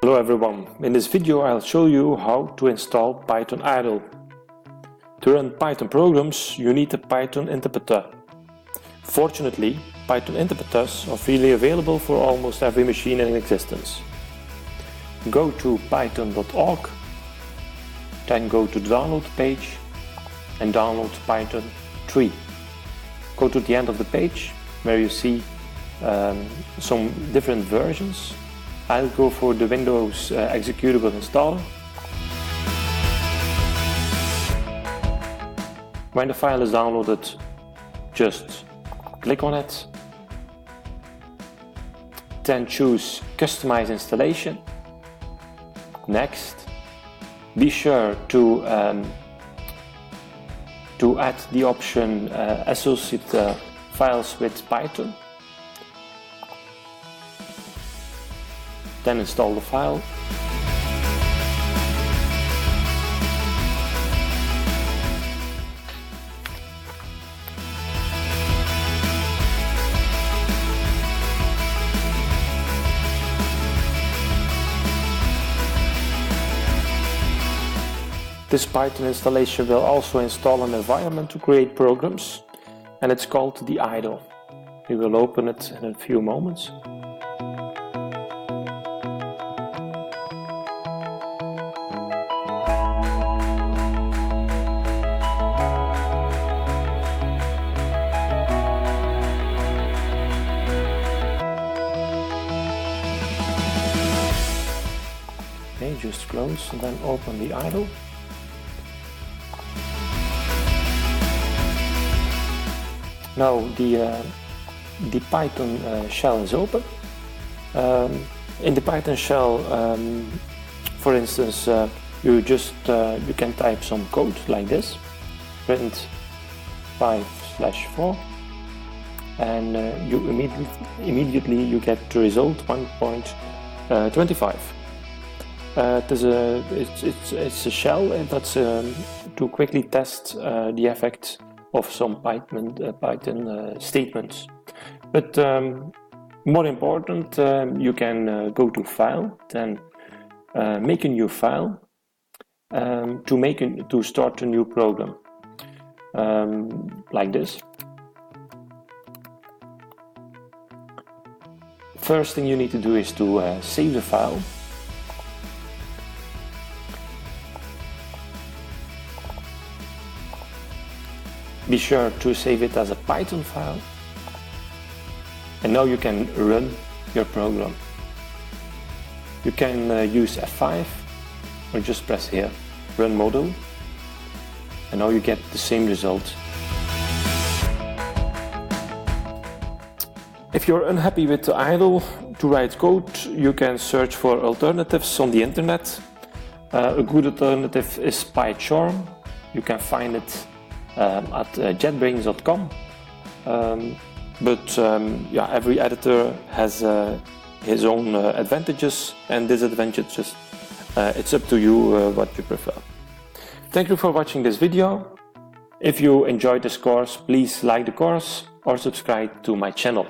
Hello everyone, in this video I'll show you how to install Python idle. To run Python programs you need a Python interpreter. Fortunately, Python interpreters are freely available for almost every machine in existence. Go to python.org, then go to the download page and download Python 3. Go to the end of the page where you see some different versions. I'll go for the Windows executable installer. When the file is downloaded, just click on it. Then choose Customize Installation. Next, be sure to add the option Associate Files with Python. Then install the file. This Python installation will also install an environment to create programs, and it's called the idle. We will open it in a few moments. Okay, just close and then open the idle. Now the Python shell is open. In the Python shell, for instance, you can type some code like this, print 5/4, and you immediately you get the result 1.25. It's a shell that's to quickly test the effect of some Python statements. But more important, you can go to File, then make a new file to start a new program, like this. First thing you need to do is to save the file. Be sure to save it as a Python file. And now you can run your program. You can use F5 or just press here, Run Module. And now you get the same result. If you're unhappy with the idle to write code, you can search for alternatives on the internet. A good alternative is PyCharm. You can find it at JetBrains.com, but every editor has his own advantages and disadvantages. It's up to you what you prefer. Thank you for watching this video. If you enjoyed this course, please like the course or subscribe to my channel.